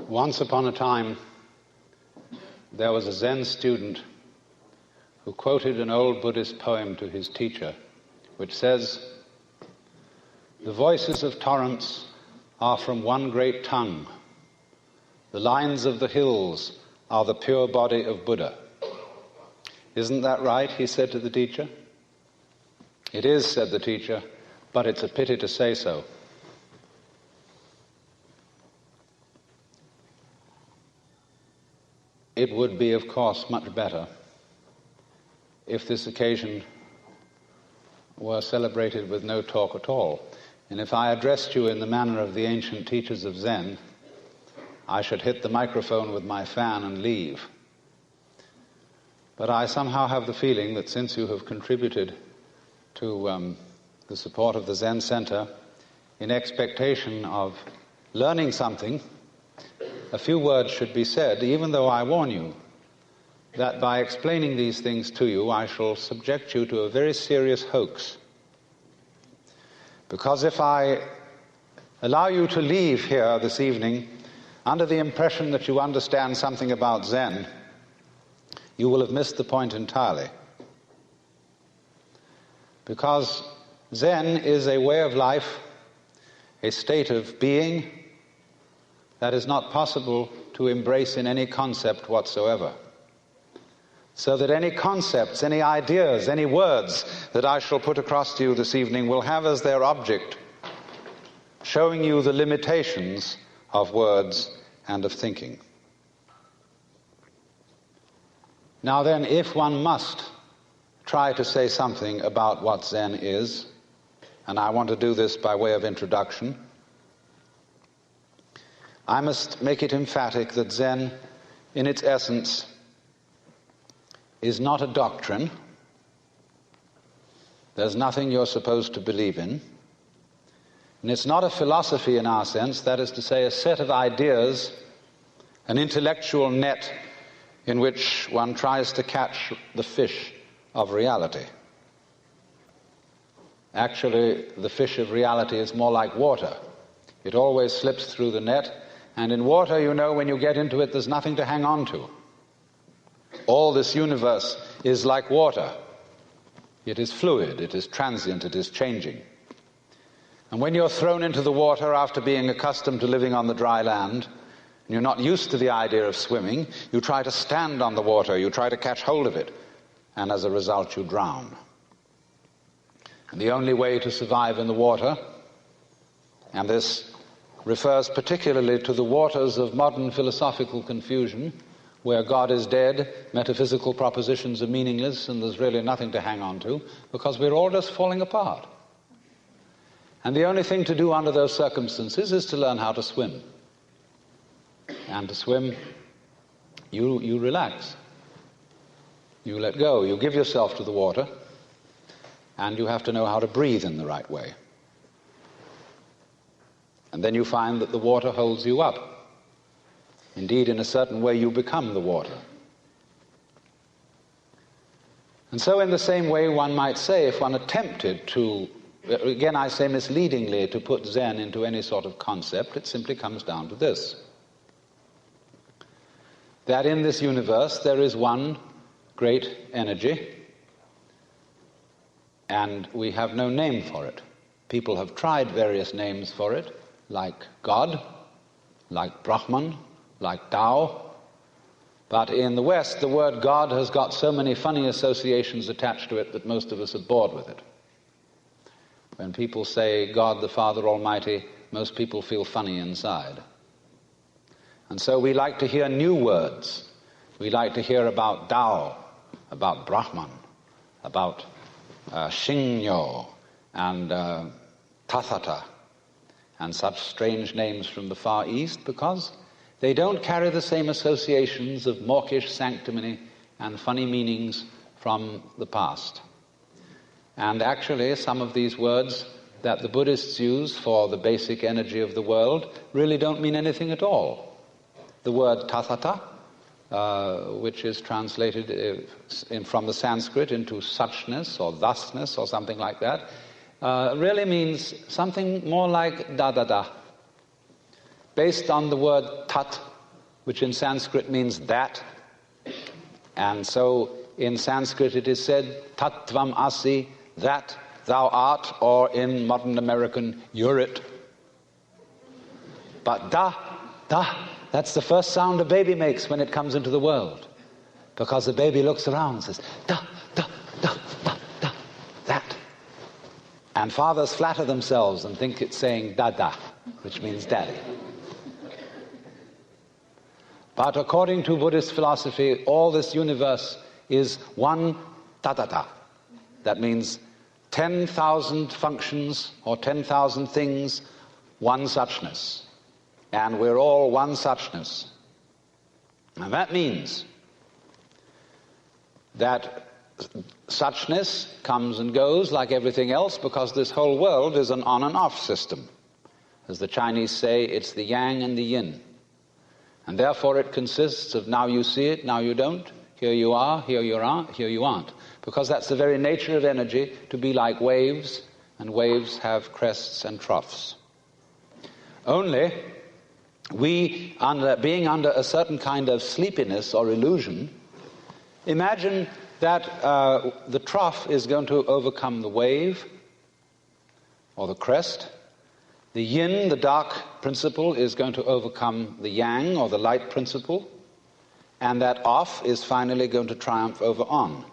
Once upon a time, there was a Zen student who quoted an old Buddhist poem to his teacher, which says, "The voices of torrents are from one great tongue. The lines of the hills are the pure body of Buddha." "Isn't that right?" he said to the teacher. "It is," said the teacher, "but it's a pity to say so." It would be, of course, much better if this occasion were celebrated with no talk at all. And if I addressed you in the manner of the ancient teachers of Zen, I should hit the microphone with my fan and leave. But I somehow have the feeling that since you have contributed to the support of the Zen Center in expectation of learning something, a few words should be said, even though I warn you that by explaining these things to you, I shall subject you to a very serious hoax. Because if I allow you to leave here this evening under the impression that you understand something about Zen, you will have missed the point entirely. Because Zen is a way of life, a state of being that is not possible to embrace in any concept whatsoever. So that any concepts, any ideas, any words that I shall put across to you this evening will have as their object showing you the limitations of words and of thinking. Now then, if one must try to say something about what Zen is, and I want to do this by way of introduction, I must make it emphatic that Zen, in its essence, is not a doctrine. There's nothing you're supposed to believe in. And it's not a philosophy in our sense, that is to say, a set of ideas, an intellectual net in which one tries to catch the fish of reality. Actually, the fish of reality is more like water. It always slips through the net, and in water, you know, when you get into it, there's nothing to hang on to. All this universe is like water. It is fluid, it is transient, it is changing. And when you're thrown into the water after being accustomed to living on the dry land, and you're not used to the idea of swimming, you try to stand on the water, you try to catch hold of it, and as a result you drown. And the only way to survive in the water, and this refers particularly to the waters of modern philosophical confusion, where God is dead, metaphysical propositions are meaningless, and there's really nothing to hang on to, because we're all just falling apart. And the only thing to do under those circumstances is to learn how to swim. And to swim, you relax. You let go. You give yourself to the water, and you have to know how to breathe in the right way. And then you find that the water holds you up. Indeed, in a certain way, you become the water. And so in the same way, one might say, if one attempted to, again I say misleadingly, to put Zen into any sort of concept, it simply comes down to this: that in this universe there is one great energy, and we have no name for it. People have tried various names for it, like God, like Brahman, like Tao. But in the West, the word God has got so many funny associations attached to it that most of us are bored with it. When people say God the Father Almighty, most people feel funny inside. And so we like to hear new words. We like to hear about Tao, about Brahman, about Shinyo and Tathata, and such strange names from the Far East, because they don't carry the same associations of mawkish sanctimony and funny meanings from the past. And actually, some of these words that the Buddhists use for the basic energy of the world really don't mean anything at all. The word tathata, which is translated from the Sanskrit into suchness or thusness or something like that, really means something more like da-da-da, based on the word tat, which in Sanskrit means that. And so in Sanskrit it is said, tattvam asi, that thou art, or in modern American, you're it. But da, that's the first sound a baby makes when it comes into the world. Because the baby looks around and says, da, that. And fathers flatter themselves and think it's saying dada, which means daddy. But according to Buddhist philosophy, all this universe is one tatata. That means 10,000 functions or 10,000 things, one suchness. And we're all one suchness. And that means that suchness comes and goes like everything else, because this whole world is an on and off system. As the Chinese say, it's the yang and the yin. And therefore it consists of now you see it, now you don't, here you are, here you aren't. Because that's the very nature of energy, to be like waves, and waves have crests and troughs. Only we, being under a certain kind of sleepiness or illusion, imagine that the trough is going to overcome the wave or the crest. The yin, the dark principle, is going to overcome the yang or the light principle. And that off is finally going to triumph over on.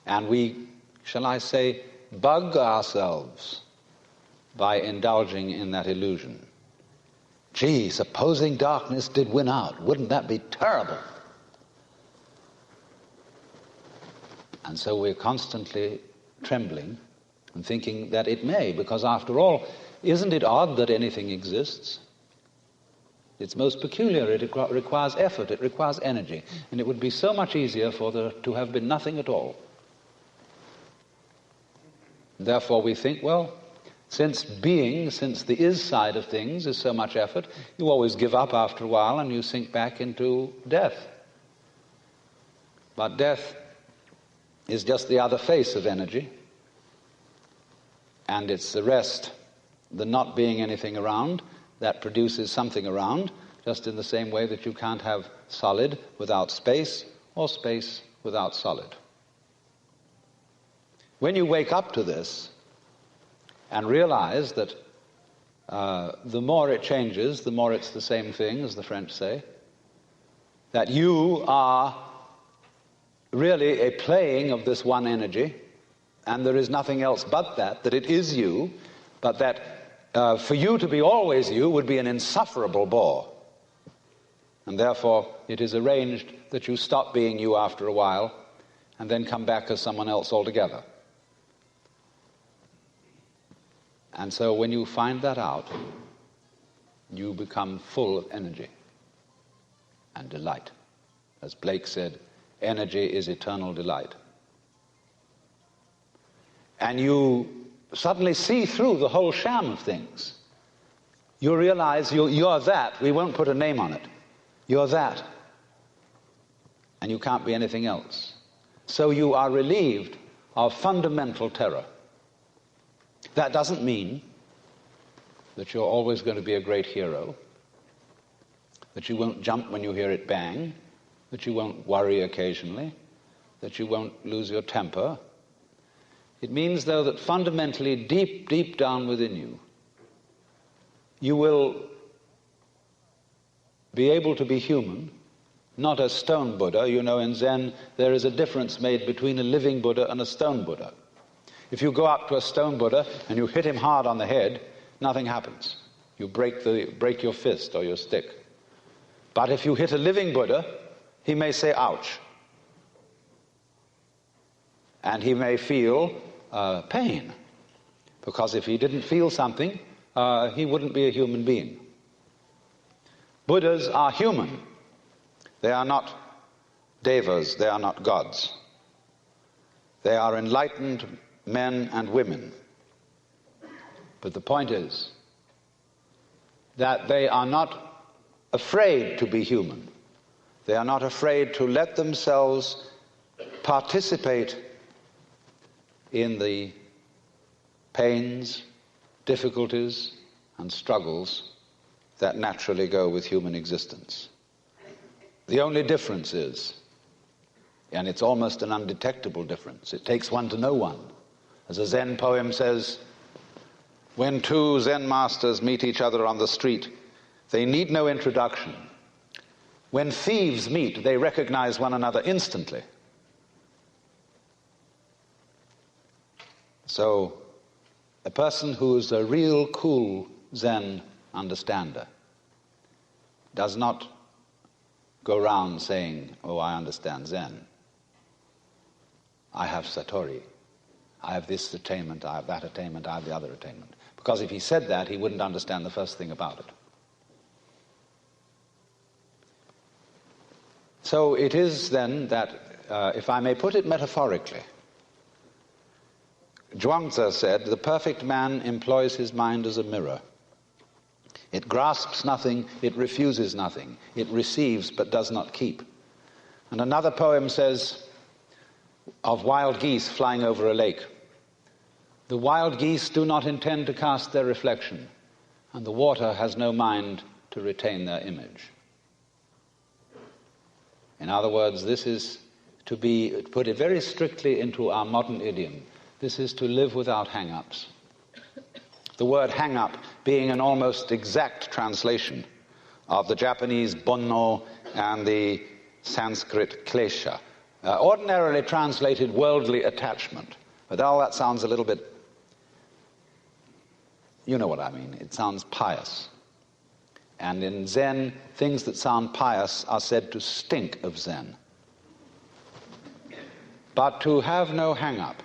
And we, shall I say, bug ourselves by indulging in that illusion. Gee, supposing darkness did win out, wouldn't that be terrible? And so we're constantly trembling and thinking that it may, because after all, isn't it odd that anything exists? It's most peculiar. It requires effort, it requires energy, and it would be so much easier for there to have been nothing at all. Therefore we think, well, since the is side of things is so much effort, you always give up after a while and you sink back into death. But death is just the other face of energy, and it's the rest, the not being anything around, that produces something around, just in the same way that you can't have solid without space, or space without solid. When you wake up to this and realize that the more it changes, the more it's the same thing, as the French say, that you are really a playing of this one energy, and there is nothing else but that it is you, but that for you to be always you would be an insufferable bore. And therefore it is arranged that you stop being you after a while and then come back as someone else altogether. And so when you find that out, you become full of energy and delight. As Blake said, energy is eternal delight. And you suddenly see through the whole sham of things. You realize you're that. We won't put a name on it. You're that. And you can't be anything else. So you are relieved of fundamental terror. That doesn't mean that you're always going to be a great hero, that you won't jump when you hear it bang, that you won't worry occasionally, that you won't lose your temper. It means, though, that fundamentally, deep, deep down within you, you will be able to be human, not a stone Buddha. You know, in Zen, there is a difference made between a living Buddha and a stone Buddha. If you go up to a stone Buddha and you hit him hard on the head, nothing happens. You break your fist or your stick. But if you hit a living Buddha, he may say, ouch. And he may feel pain. Because if he didn't feel something, he wouldn't be a human being. Buddhas are human. They are not devas, they are not gods. They are enlightened men and women. But the point is that they are not afraid to be human. They are not afraid to let themselves participate in the pains, difficulties, and struggles that naturally go with human existence. The only difference is, and it's almost an undetectable difference, it takes one to know one. As a Zen poem says, when two Zen masters meet each other on the street, they need no introduction. When thieves meet, they recognize one another instantly. So, a person who's a real cool Zen understander does not go around saying, oh, I understand Zen. I have Satori. I have this attainment, I have that attainment, I have the other attainment. Because if he said that, he wouldn't understand the first thing about it. So it is then that, if I may put it metaphorically, Zhuangzi said, the perfect man employs his mind as a mirror. It grasps nothing, it refuses nothing. It receives but does not keep. And another poem says of wild geese flying over a lake, the wild geese do not intend to cast their reflection, and the water has no mind to retain their image. In other words, this is to be, put it very strictly into our modern idiom, this is to live without hang-ups. The word hang-up being an almost exact translation of the Japanese bonno and the Sanskrit klesha, ordinarily translated worldly attachment. But all that sounds a little bit, you know what I mean, it sounds pious. And in Zen, things that sound pious are said to stink of Zen. But to have no hang-up,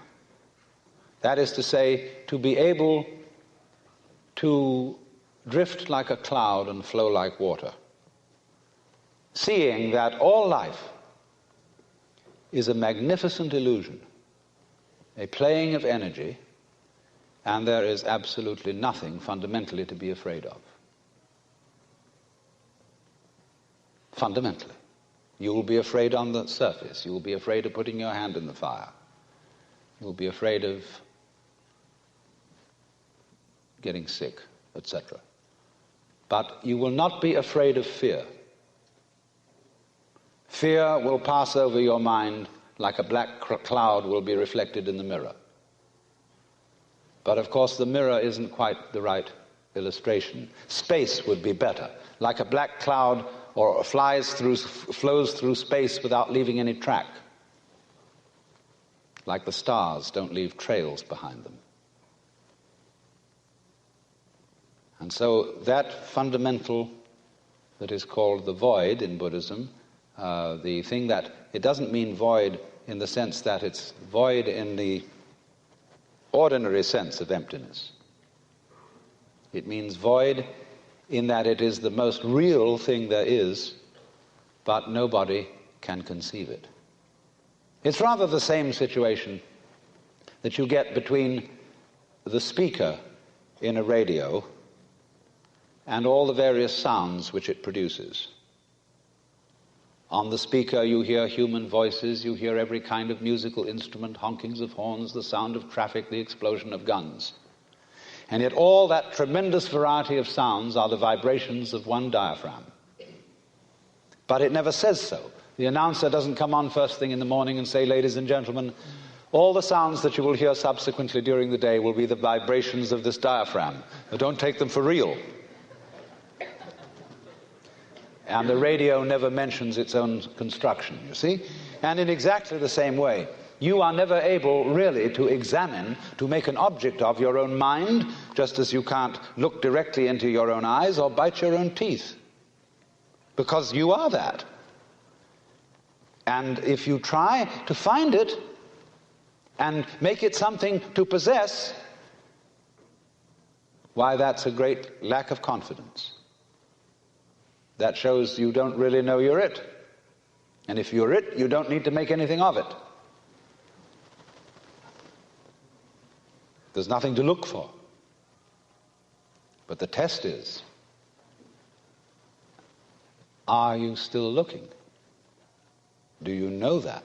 that is to say, to be able to drift like a cloud and flow like water, seeing that all life is a magnificent illusion, a playing of energy, and there is absolutely nothing fundamentally to be afraid of. Fundamentally. You will be afraid on the surface. You will be afraid of putting your hand in the fire. You will be afraid of getting sick, etc. But you will not be afraid of fear. Fear will pass over your mind like a black cloud will be reflected in the mirror. But of course the mirror isn't quite the right illustration. Space would be better. Like a black cloud or flows through space without leaving any track. Like the stars don't leave trails behind them. And so that fundamental that is called the void in Buddhism, the thing that, it doesn't mean void in the sense that it's void in the ordinary sense of emptiness. It means void in that it is the most real thing there is, but nobody can conceive it. It's rather the same situation that you get between the speaker in a radio and all the various sounds which it produces. On the speaker you hear human voices, you hear every kind of musical instrument, honkings of horns, the sound of traffic, the explosion of guns. And yet all that tremendous variety of sounds are the vibrations of one diaphragm. But it never says so. The announcer doesn't come on first thing in the morning and say, ladies and gentlemen, all the sounds that you will hear subsequently during the day will be the vibrations of this diaphragm. But don't take them for real. And the radio never mentions its own construction, you see? And in exactly the same way, you are never able really to examine, to make an object of your own mind, just as you can't look directly into your own eyes or bite your own teeth. Because you are that. And if you try to find it and make it something to possess, why, that's a great lack of confidence. That shows you don't really know you're it. And if you're it, you don't need to make anything of it. There's nothing to look for. But the test is, are you still looking? Do you know that?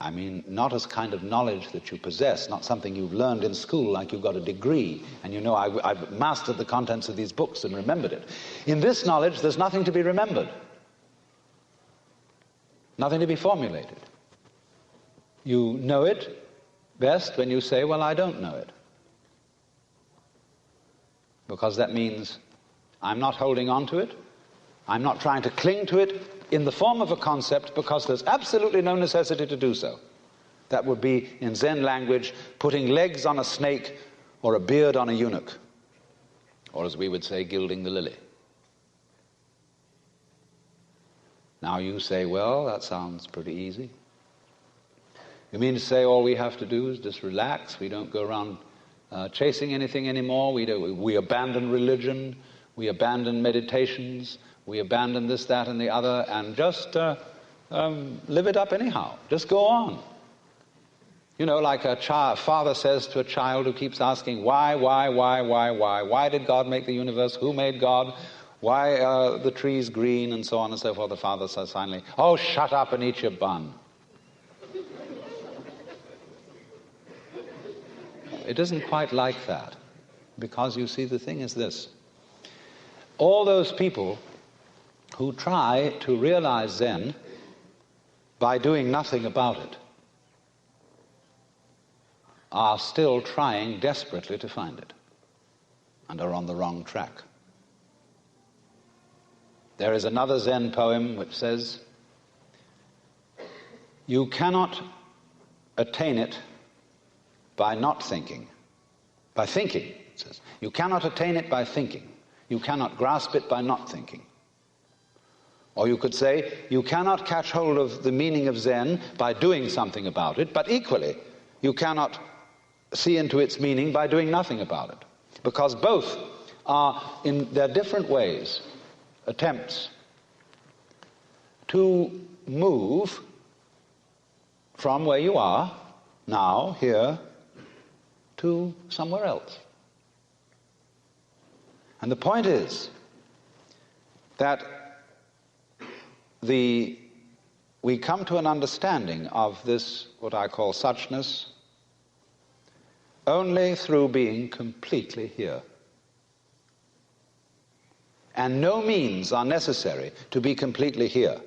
I mean, not as kind of knowledge that you possess, not something you've learned in school like you've got a degree and you know, I've mastered the contents of these books and remembered it. In this knowledge, there's nothing to be remembered, nothing to be formulated. You know it best when you say, well, I don't know it. Because that means I'm not holding on to it, I'm not trying to cling to it in the form of a concept, because there's absolutely no necessity to do so. That would be, in Zen language, putting legs on a snake or a beard on a eunuch, or as we would say, gilding the lily. Now you say, well, that sounds pretty easy. You mean to say all we have to do is just relax, we don't go around chasing anything anymore, we abandon religion, we abandon meditations, we abandon this, that, and the other, and just live it up anyhow. Just go on. You know, like a father says to a child who keeps asking, why? Why did God make the universe? Who made God? Why are the trees green? And so on and so forth. The father says finally, oh, shut up and eat your bun. It isn't quite like that. Because you see, the thing is this. All those people who try to realize Zen by doing nothing about it are still trying desperately to find it and are on the wrong track. There is another Zen poem which says, you cannot attain it by not thinking. By thinking, it says. You cannot attain it by thinking. You cannot grasp it by not thinking. Or you could say, you cannot catch hold of the meaning of Zen by doing something about it, but equally, you cannot see into its meaning by doing nothing about it. Because both are, in their different ways, attempts to move from where you are, now, here, to somewhere else. And the point is that we come to an understanding of this, what I call suchness, only through being completely here. And no means are necessary to be completely here.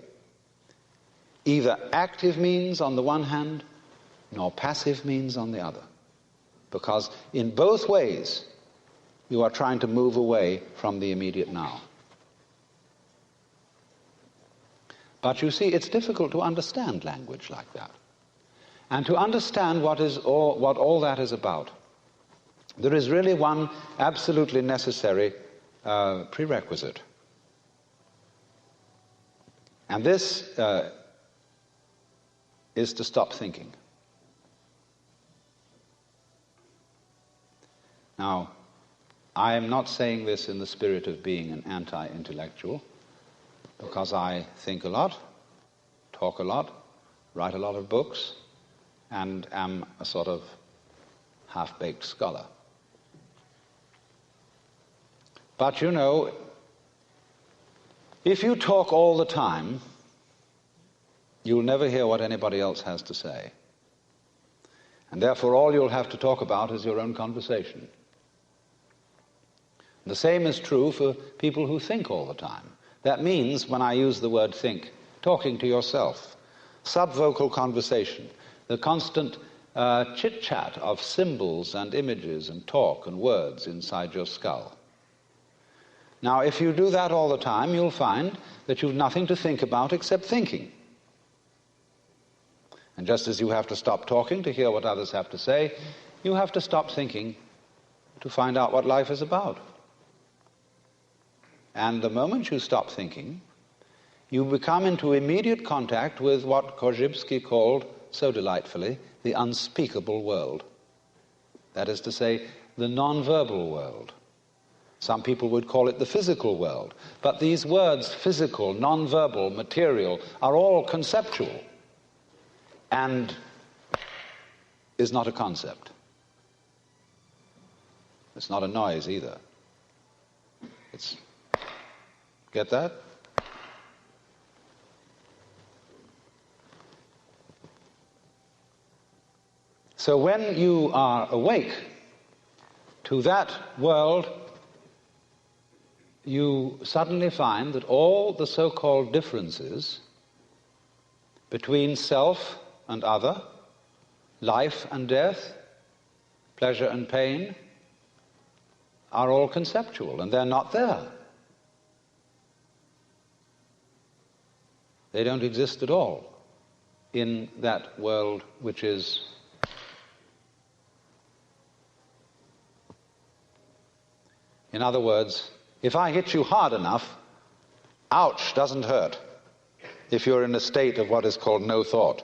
Either active means on the one hand, nor passive means on the other. Because in both ways, you are trying to move away from the immediate now. But you see, it's difficult to understand language like that. And to understand what all that is about, there is really one absolutely necessary prerequisite. And this is to stop thinking. Now, I am not saying this in the spirit of being an anti-intellectual, because I think a lot, talk a lot, write a lot of books, and am a sort of half-baked scholar. But you know, if you talk all the time, you'll never hear what anybody else has to say. And therefore all you'll have to talk about is your own conversation. The same is true for people who think all the time. That means, when I use the word think, talking to yourself, subvocal conversation, the constant chit-chat of symbols and images and talk and words inside your skull. Now, if you do that all the time, you'll find that you've nothing to think about except thinking. And just as you have to stop talking to hear what others have to say, you have to stop thinking to find out what life is about. And the moment you stop thinking, you become into immediate contact with what Korzybski called, so delightfully, the unspeakable world. That is to say, the non-verbal world. Some people would call it the physical world. But these words, physical, non-verbal, material, are all conceptual. And is not a concept. It's not a noise either. It's... Get that? So when you are awake to that world, you suddenly find that all the so-called differences between self and other, life and death, pleasure and pain, are all conceptual, and they're not there. They don't exist at all in that world which is in other words, if I hit you hard enough, ouch doesn't hurt if you're in a state of what is called no thought.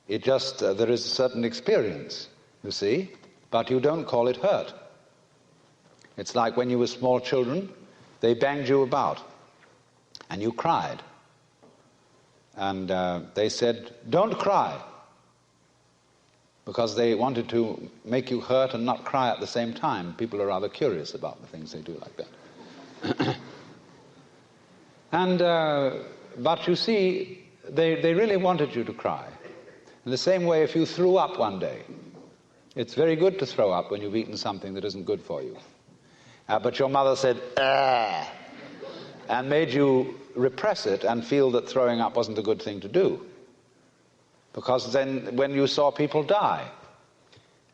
It just, there is a certain experience, you see, but you don't call it hurt. It's like when you were small children, they banged you about, and you cried. And they said, don't cry, because they wanted to make you hurt and not cry at the same time. People are rather curious about the things they do like that. And, but you see, they really wanted you to cry. In the same way, if you threw up one day, it's very good to throw up when you've eaten something that isn't good for you. But your mother said, ah, and made you repress it and feel that throwing up wasn't a good thing to do. Because then when you saw people die,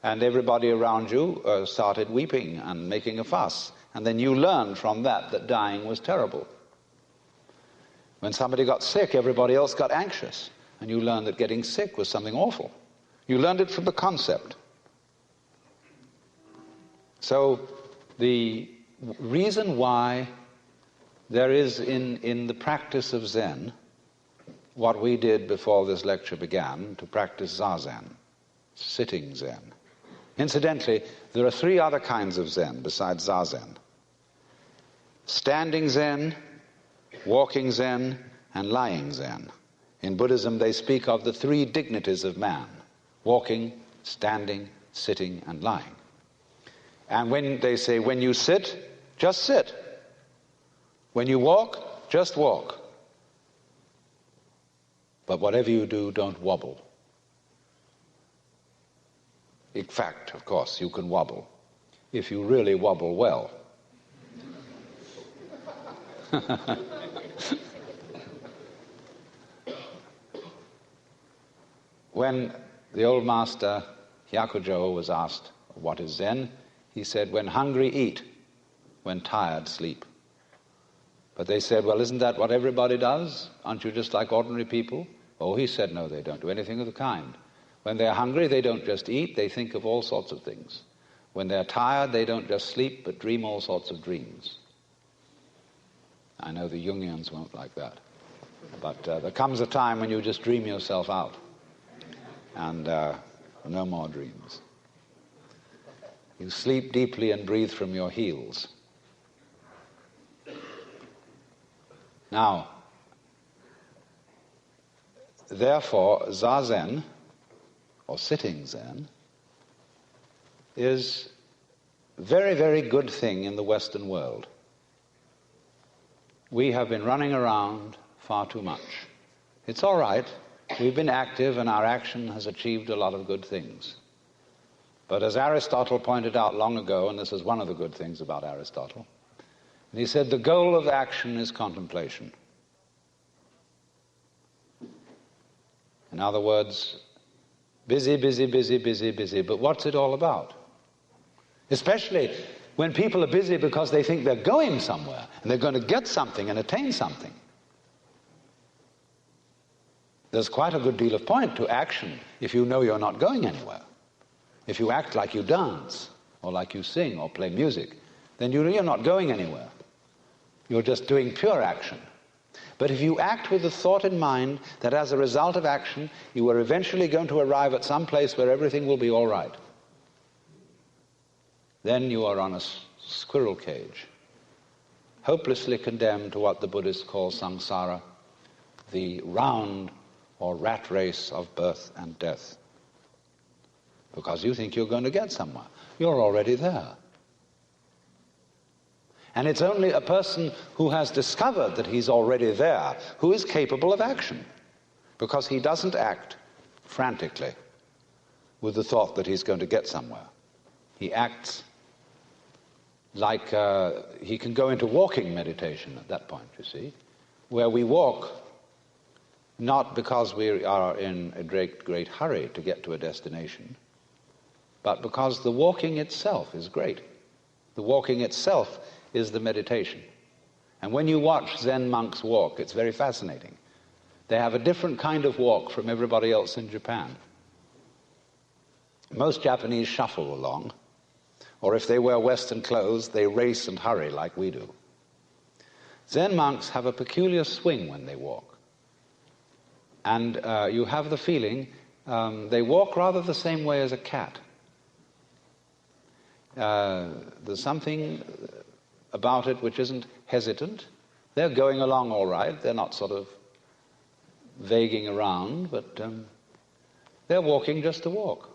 and everybody around you started weeping and making a fuss, and then you learned from that dying was terrible. When somebody got sick, everybody else got anxious, and you learned that getting sick was something awful. You learned it from the concept. So the reason why there is in the practice of Zen what we did before this lecture began, to practice Zazen, sitting Zen. Incidentally, there are 3 other kinds of Zen besides Zazen. Standing Zen, walking Zen, and lying Zen. In Buddhism, they speak of the 3 dignities of man: walking, standing, sitting, and lying. And when they say, when you sit, just sit. When you walk, just walk. But whatever you do, don't wobble. In fact, of course, you can wobble if you really wobble well. When the old master Hyakujo was asked, what is Zen? He said, when hungry, eat. When tired, sleep. But they said, well, isn't that what everybody does? Aren't you just like ordinary people? Oh, he said, no, they don't do anything of the kind. When they're hungry, they don't just eat, they think of all sorts of things. When they're tired, they don't just sleep, but dream all sorts of dreams. I know the Jungians won't like that. But there comes a time when you just dream yourself out. And no more dreams. You sleep deeply and breathe from your heels. Now, therefore, Zazen, or sitting Zen, is a very, very good thing in the Western world. We have been running around far too much. It's all right. We've been active, and our action has achieved a lot of good things. But as Aristotle pointed out long ago, and this is one of the good things about Aristotle, and he said the goal of action is contemplation. In other words, busy, busy, busy, busy, busy. But what's it all about? Especially when people are busy because they think they're going somewhere and they're going to get something and attain something. There's quite a good deal of point to action if you know you're not going anywhere. If you act like you dance or like you sing or play music, then you're not going anywhere. You're just doing pure action. But if you act with the thought in mind that as a result of action, you are eventually going to arrive at some place where everything will be all right, then you are on a squirrel cage, hopelessly condemned to what the Buddhists call samsara, the round or rat race of birth and death. Because you think you're going to get somewhere. You're already there. And it's only a person who has discovered that he's already there who is capable of action. Because he doesn't act frantically with the thought that he's going to get somewhere. He acts like he can go into walking meditation at that point, you see, where we walk not because we are in a great hurry to get to a destination, but because the walking itself is great. The walking itself is the meditation. And when you watch Zen monks walk, it's very fascinating. They have a different kind of walk from everybody else in Japan. Most Japanese shuffle along, or if they wear Western clothes, they race and hurry like we do. Zen monks have a peculiar swing when they walk. And you have the feeling they walk rather the same way as a cat. There's something about it which isn't hesitant. They're going along all right. They're not sort of vaguing around, but they're walking just to walk.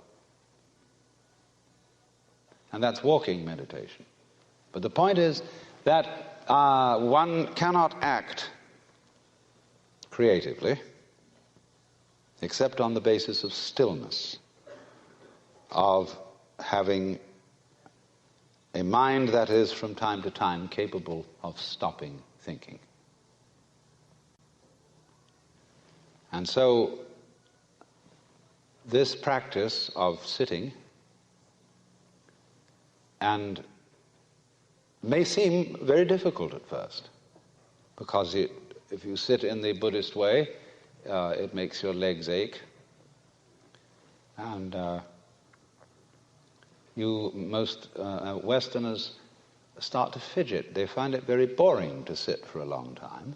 And that's walking meditation. But the point is that one cannot act creatively except on the basis of stillness, of having a mind that is from time to time capable of stopping thinking. And so this practice of sitting and may seem very difficult at first, because if you sit in the Buddhist way, it makes your legs ache, and most Westerners start to fidget. They find it very boring to sit for a long time.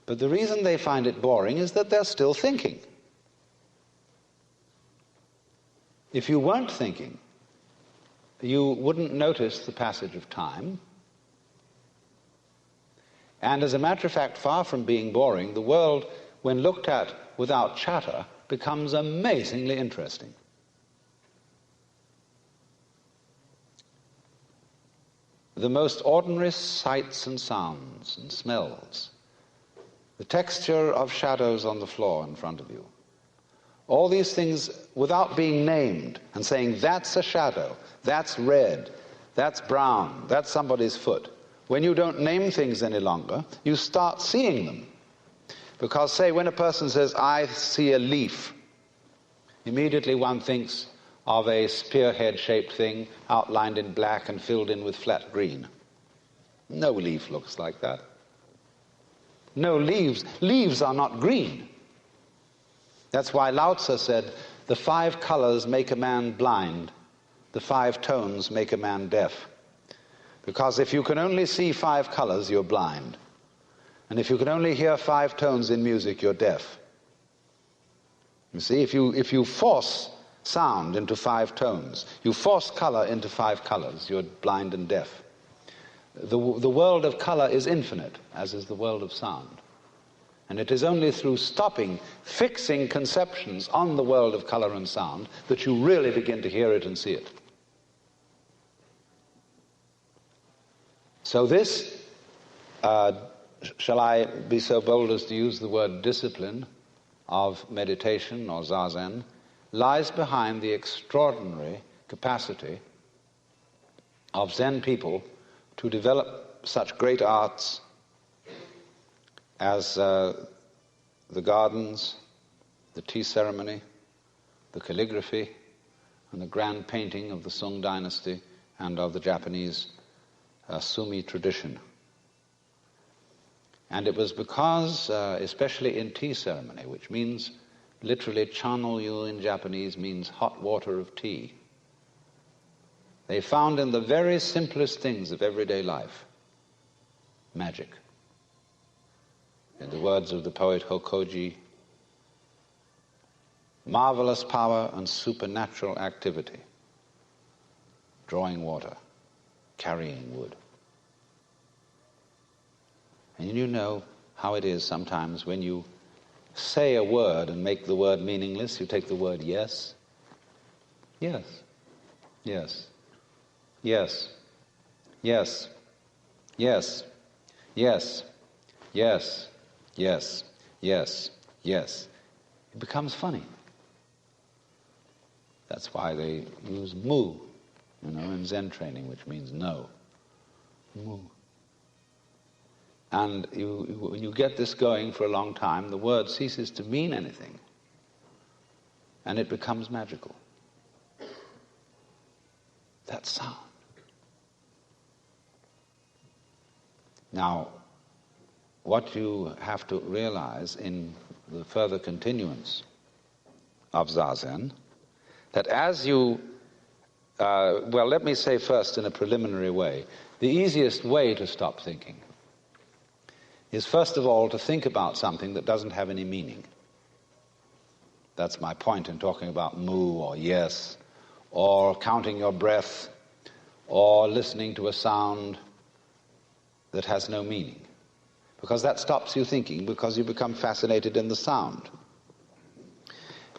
But the reason they find it boring is that they're still thinking. If you weren't thinking, you wouldn't notice the passage of time. And as a matter of fact, far from being boring, the world, when looked at without chatter, becomes amazingly interesting. The most ordinary sights and sounds and smells, the texture of shadows on the floor in front of you, all these things without being named and saying, that's a shadow, that's red, that's brown, that's somebody's foot. When you don't name things any longer, you start seeing them. Because, say, when a person says, I see a leaf, immediately one thinks of a spearhead-shaped thing outlined in black and filled in with flat green. No leaf looks like that. No leaves. Leaves are not green. That's why Lao Tzu said, the 5 colors make a man blind, the 5 tones make a man deaf. Because if you can only see 5 colors, you're blind. And if you can only hear 5 tones in music, you're deaf. You see, if you force sound into 5 tones, you force color into 5 colors, you're blind and deaf. The world of color is infinite, as is the world of sound. And it is only through stopping, fixing conceptions on the world of color and sound that you really begin to hear it and see it. So this, shall I be so bold as to use the word discipline of meditation or zazen, lies behind the extraordinary capacity of Zen people to develop such great arts as the gardens, the tea ceremony, the calligraphy, and the grand painting of the Sung dynasty and of the Japanese Sumi tradition. And it was because, especially in tea ceremony, which means literally chanryu in Japanese means hot water of tea, they found in the very simplest things of everyday life magic. In the words of the poet Hokoji, marvelous power and supernatural activity, drawing water, carrying wood. And you know how it is sometimes when you say a word and make the word meaningless. You take the word yes. Yes. Yes. Yes. Yes. Yes. Yes. Yes. Yes. Yes. Yes. It becomes funny. That's why they use mu, in Zen training, which means no. Mu. And when you get this going for a long time, the word ceases to mean anything, and it becomes magical. That sound. Now, what you have to realize in the further continuance of Zazen, that as you, let me say first in a preliminary way, the easiest way to stop thinking is first of all to think about something that doesn't have any meaning. That's my point in talking about mu or yes, or counting your breath, or listening to a sound that has no meaning. Because that stops you thinking, because you become fascinated in the sound.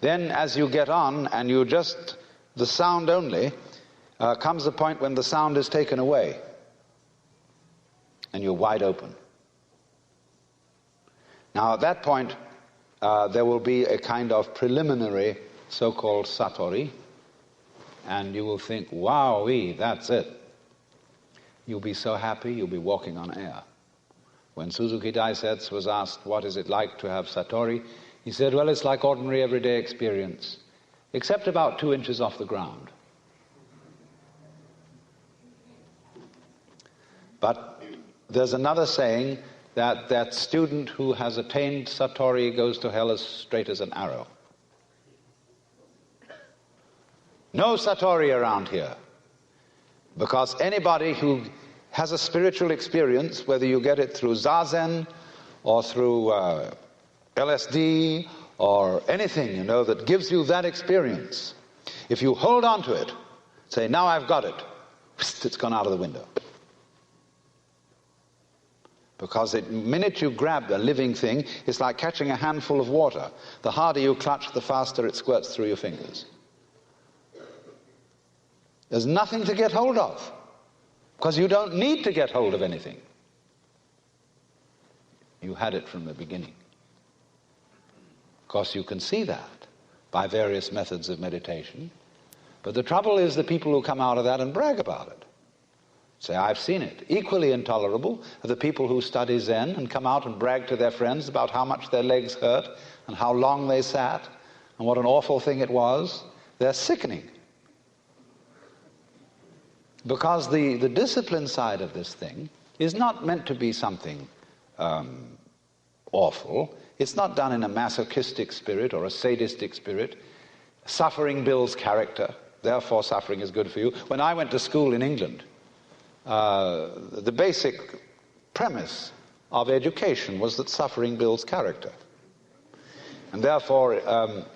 Then as you get on and you just, the sound only, comes a point when the sound is taken away and you're wide open. Now at that point, there will be a kind of preliminary so-called satori, and you will think, wowee, that's it. You'll be so happy, you'll be walking on air. When Suzuki Daisetsu was asked, what is it like to have satori? He said, well, it's like ordinary everyday experience, except about 2 inches off the ground. But there's another saying that student who has attained satori goes to hell as straight as an arrow. No satori around here. Because anybody who has a spiritual experience, whether you get it through Zazen or through LSD or anything, that gives you that experience, if you hold on to it, say, now I've got it, it's gone out of the window. Because the minute you grab a living thing, it's like catching a handful of water. The harder you clutch, the faster it squirts through your fingers. There's nothing to get hold of, because you don't need to get hold of anything. You had it from the beginning. Of course, you can see that by various methods of meditation. But the trouble is the people who come out of that and brag about it. Say, I've seen it. Equally intolerable are the people who study Zen and come out and brag to their friends about how much their legs hurt and how long they sat and what an awful thing it was. They're sickening. Because the discipline side of this thing is not meant to be something awful. It's not done in a masochistic spirit or a sadistic spirit. Suffering builds character. Therefore, suffering is good for you. When I went to school in England, the basic premise of education was that suffering builds character. And therefore,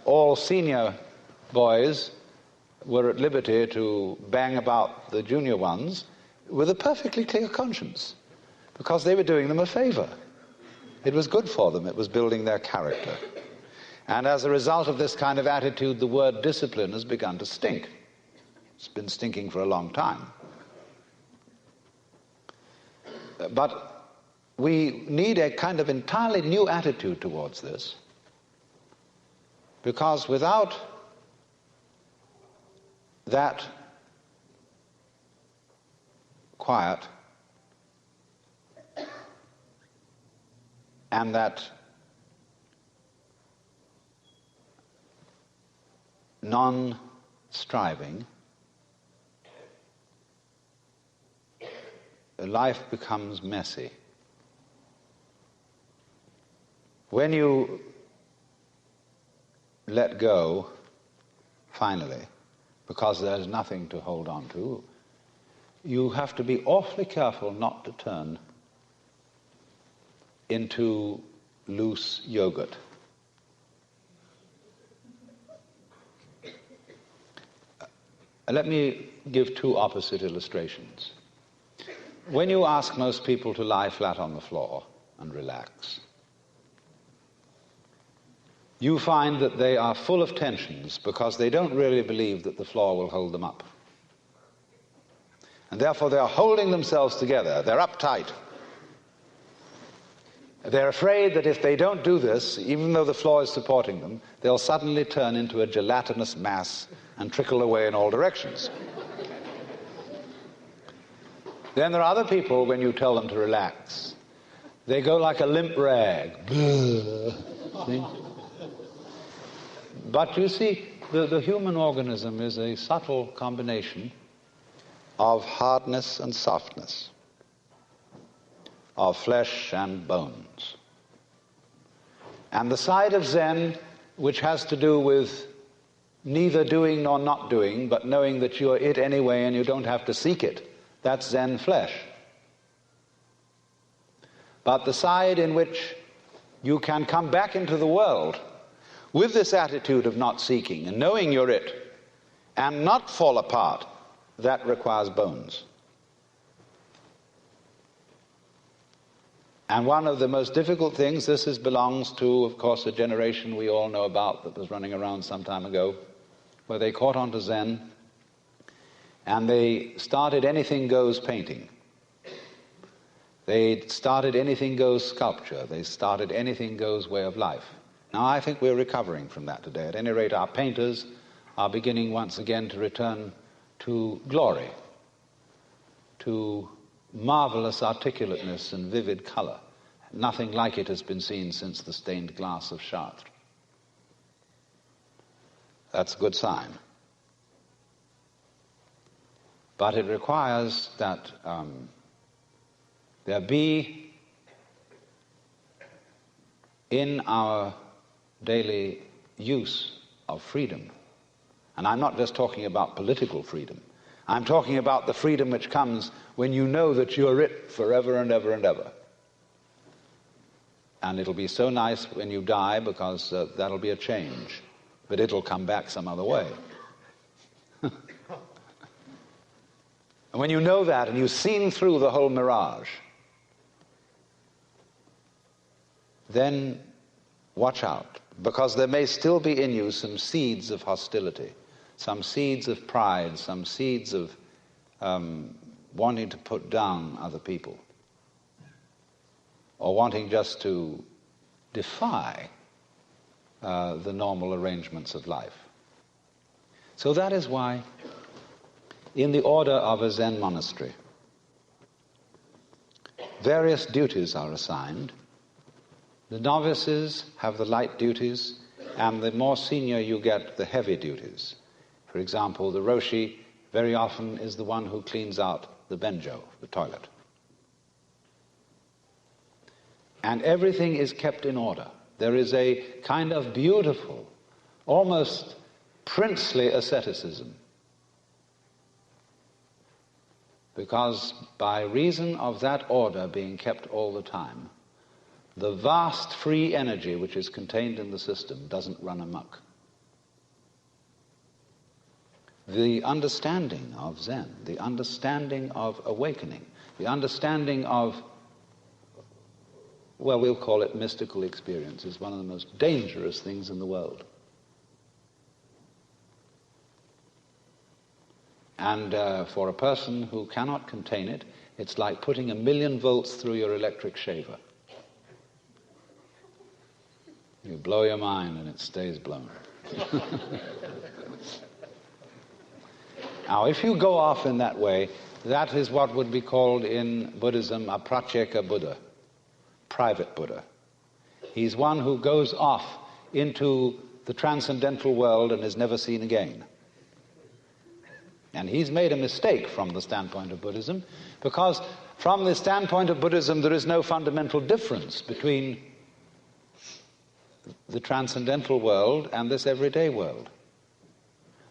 all senior boys were at liberty to bang about the junior ones with a perfectly clear conscience, because they were doing them a favor. It was good for them. It was building their character. And as a result of this kind of attitude, the word discipline has begun to stink. It's been stinking for a long time. But we need a kind of entirely new attitude towards this, because without that quiet and that non-striving, life becomes messy. When you let go, finally, because there's nothing to hold on to, you have to be awfully careful not to turn into loose yogurt. Let me give two opposite illustrations. When you ask most people to lie flat on the floor and relax, you find that they are full of tensions because they don't really believe that the floor will hold them up. And therefore they are holding themselves together. They're uptight. They're afraid that if they don't do this, even though the floor is supporting them, they'll suddenly turn into a gelatinous mass and trickle away in all directions. Then there are other people, when you tell them to relax, they go like a limp rag. See? But you see, the human organism is a subtle combination of hardness and softness, of flesh and bones. And the side of Zen which has to do with neither doing nor not doing, but knowing that you're it anyway and you don't have to seek it, that's Zen flesh. But the side in which you can come back into the world with this attitude of not seeking and knowing you're it and not fall apart, that requires bones. And one of the most difficult things, belongs to, of course, a generation we all know about that was running around some time ago, where they caught on to Zen and they started anything goes painting. They started anything goes sculpture. They started anything goes way of life. Now I think we're recovering from that today. At any rate, our painters are beginning once again to return to glory, to marvelous articulateness and vivid color. Nothing like it has been seen since the stained glass of Chartres. That's a good sign. But it requires that there be in our daily use of freedom, and I'm not just talking about political freedom, I'm talking about the freedom which comes when you know that you're it forever and ever and ever. And it'll be so nice when you die, because that'll be a change, but it'll come back some other way. And when you know that and you've seen through the whole mirage, then watch out, because there may still be in you some seeds of hostility, some seeds of pride, some seeds of wanting to put down other people, or wanting just to defy the normal arrangements of life. So that is why, in the order of a Zen monastery, various duties are assigned. The novices have the light duties, and the more senior you get, the heavy duties. For example, the Roshi very often is the one who cleans out the benjo, the toilet. And everything is kept in order. There is a kind of beautiful, almost princely asceticism, because by reason of that order being kept all the time, the vast free energy which is contained in the system doesn't run amok. The understanding of Zen, the understanding of awakening, the understanding of, well, we'll call it mystical experience, is one of the most dangerous things in the world. And for a person who cannot contain it, it's like putting 1,000,000 volts through your electric shaver. You blow your mind and it stays blown. Now, if you go off in that way, that is what would be called in Buddhism a Pratyeka Buddha, private Buddha. He's one who goes off into the transcendental world and is never seen again. And he's made a mistake from the standpoint of Buddhism, because from the standpoint of Buddhism there is no fundamental difference between the transcendental world and this everyday world.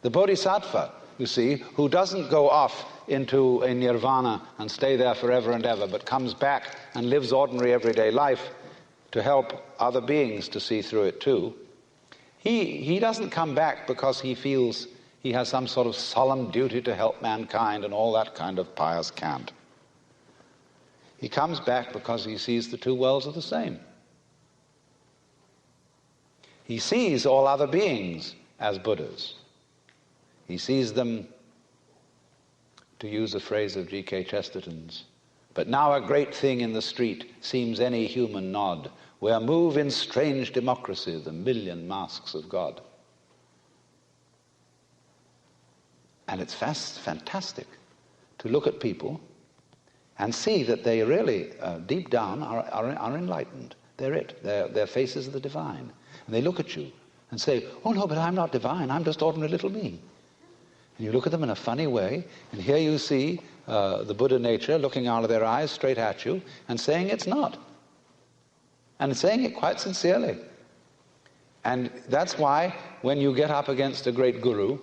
The Bodhisattva, you see, who doesn't go off into a nirvana and stay there forever and ever, but comes back and lives ordinary everyday life to help other beings to see through it too, he doesn't come back because he feels he has some sort of solemn duty to help mankind and all that kind of pious cant. He comes back because he sees the two worlds are the same. He sees all other beings as Buddhas. He sees them, to use a phrase of G.K. Chesterton's, But now a great thing in the street seems any human nod, where move in strange democracy the million masks of God. And it's fantastic to look at people and see that they really, deep down, are enlightened. They're it. They're faces of the divine. And they look at you and say, oh no, but I'm not divine. I'm just ordinary little me. And you look at them in a funny way, and here you see the Buddha nature looking out of their eyes straight at you and saying it's not. And saying it quite sincerely. And that's why when you get up against a great guru,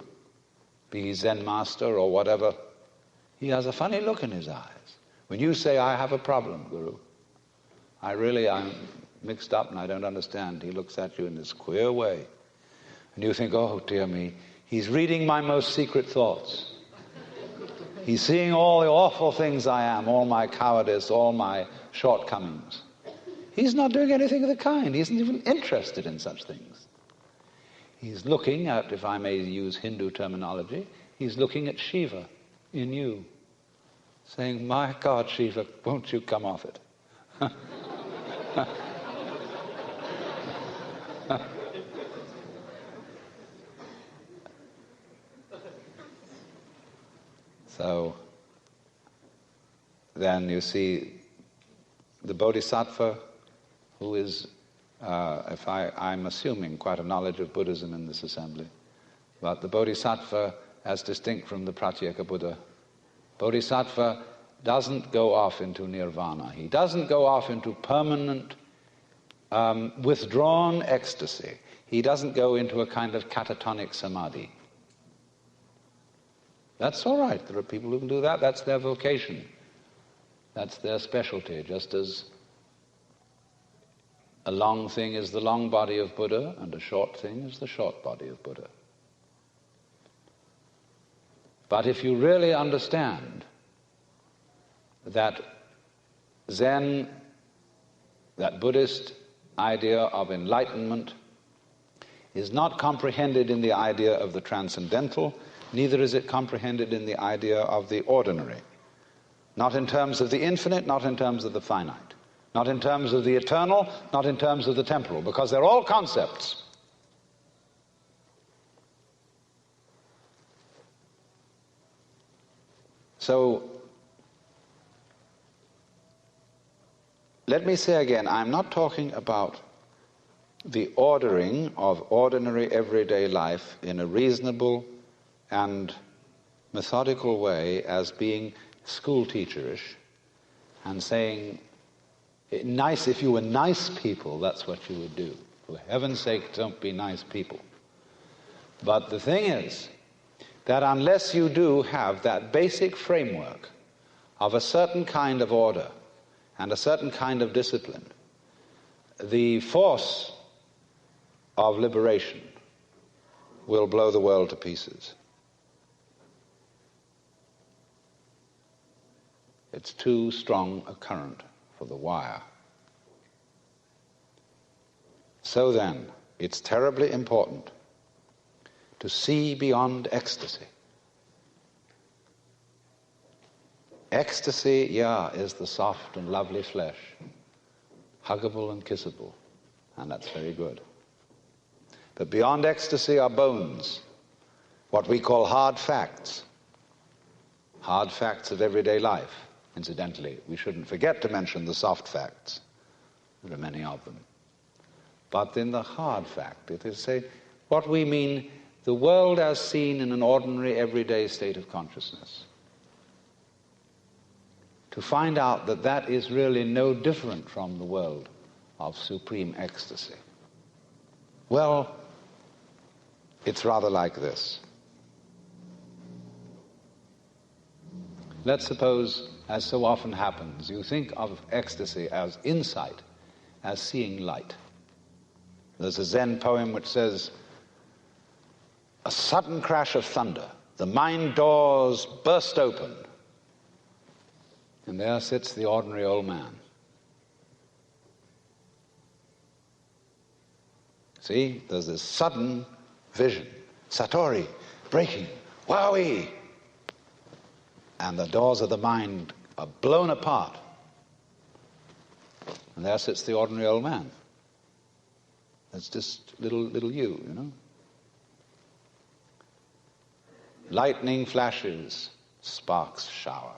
be he Zen master or whatever, he has a funny look in his eyes. When you say, I have a problem, Guru, I'm mixed up and I don't understand, he looks at you in this queer way. And you think, oh dear me, he's reading my most secret thoughts. He's seeing all the awful things I am, all my cowardice, all my shortcomings. He's not doing anything of the kind. He isn't even interested in such things. He's looking at, if I may use Hindu terminology, he's looking at Shiva in you, saying, my God, Shiva, won't you come off it? So then you see the Bodhisattva, who is, I'm assuming quite a knowledge of Buddhism in this assembly, but the Bodhisattva, as distinct from the Pratyeka Buddha, Bodhisattva doesn't go off into nirvana. He doesn't go off into permanent, withdrawn ecstasy. He doesn't go into a kind of catatonic samadhi. That's all right. There are people who can do that. That's their vocation. That's their specialty, just as a long thing is the long body of Buddha and a short thing is the short body of Buddha. But if you really understand that Zen, that Buddhist idea of enlightenment is not comprehended in the idea of the transcendental, neither is it comprehended in the idea of the ordinary. Not in terms of the infinite, not in terms of the finite. Not in terms of the eternal, not in terms of the temporal, because they're all concepts. So, let me say again, I'm not talking about the ordering of ordinary everyday life in a reasonable and methodical way as being school teacherish and saying, nice, if you were nice people, that's what you would do. For heaven's sake, don't be nice people. But the thing is that unless you do have that basic framework of a certain kind of order and a certain kind of discipline, the force of liberation will blow the world to pieces. It's too strong a current for the wire. So then, it's terribly important to see beyond ecstasy. Ecstasy, is the soft and lovely flesh, huggable and kissable, and that's very good. But beyond ecstasy are bones, what we call hard facts of everyday life. Incidentally, we shouldn't forget to mention the soft facts. There are many of them. But in the hard fact, it is say what we mean, the world as seen in an ordinary everyday state of consciousness. To find out that that is really no different from the world of supreme ecstasy. Well, it's rather like this. Let's suppose, as so often happens, you think of ecstasy as insight, as seeing light. There's a Zen poem which says, a sudden crash of thunder, the mind doors burst open, and there sits the ordinary old man. See, there's this sudden vision, satori, breaking, wowie, and the doors of the mind are blown apart. And there sits the ordinary old man. That's just little you, you know. Lightning flashes, sparks shower.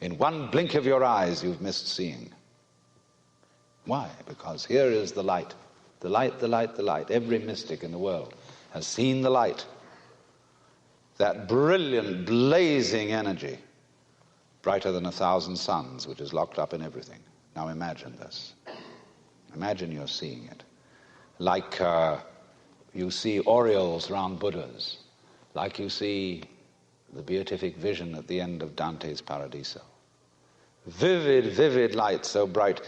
In one blink of your eyes you've missed seeing. Why? Because here is the light. The light, the light, the light. Every mystic in the world has seen the light. That brilliant, blazing energy, brighter than 1,000 suns, which is locked up in everything. Now imagine this. Imagine you're seeing it. Like you see aureoles round Buddhas. Like you see the beatific vision at the end of Dante's Paradiso. Vivid, vivid light, so bright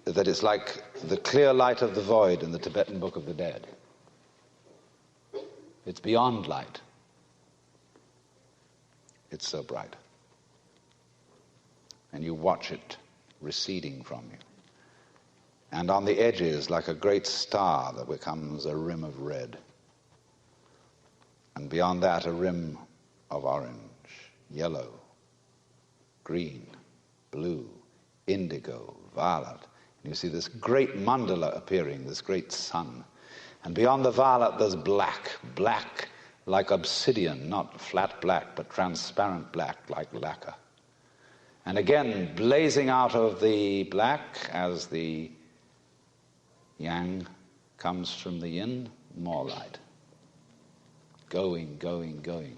that it's like the clear light of the void in the Tibetan Book of the Dead. It's beyond light. It's so bright. And you watch it receding from you. And on the edges, like a great star that becomes a rim of red. And beyond that, a rim of orange, yellow, green, blue, indigo, violet. And you see this great mandala appearing, this great sun. And beyond the violet, there's black, black like obsidian, not flat black, but transparent black like lacquer. And again, blazing out of the black as the yang comes from the yin, more light. Going, going, going.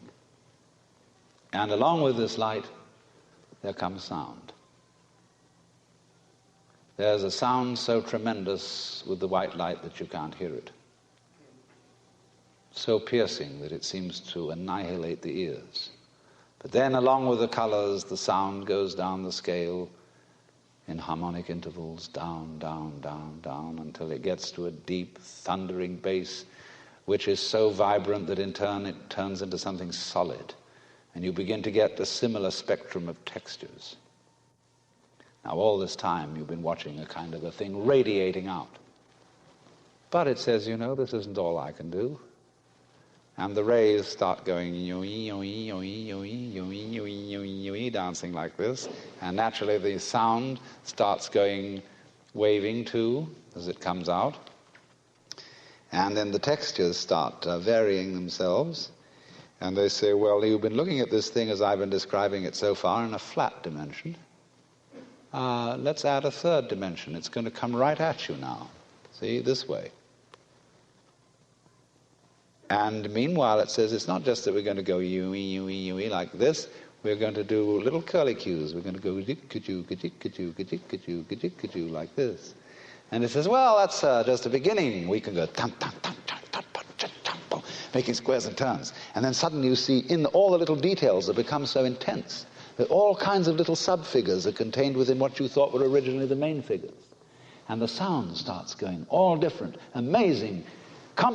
And along with this light, there comes sound. There's a sound so tremendous with the white light that you can't hear it. So piercing that it seems to annihilate the ears. But then along with the colors, the sound goes down the scale in harmonic intervals, down, down, down, down, until it gets to a deep, thundering bass, which is so vibrant that in turn it turns into something solid. And you begin to get a similar spectrum of textures. Now all this time you've been watching a kind of a thing radiating out. But it says, you know, this isn't all I can do. And the rays start going dancing like this. And naturally the sound starts going, waving too, as it comes out. And then the textures start varying themselves. And they say, well, you've been looking at this thing as I've been describing it so far in a flat dimension. Let's add a third dimension. It's going to come right at you now. See, this way. And meanwhile, it says it's not just that we're going to go yui like this. We're going to do little curly cues. We're going to go like this. And it says, well, that's just a beginning. We can go making squares and turns. And then suddenly you see in all the little details that become so intense that all kinds of little sub-figures are contained within what you thought were originally the main figures. And the sound starts going all different, amazing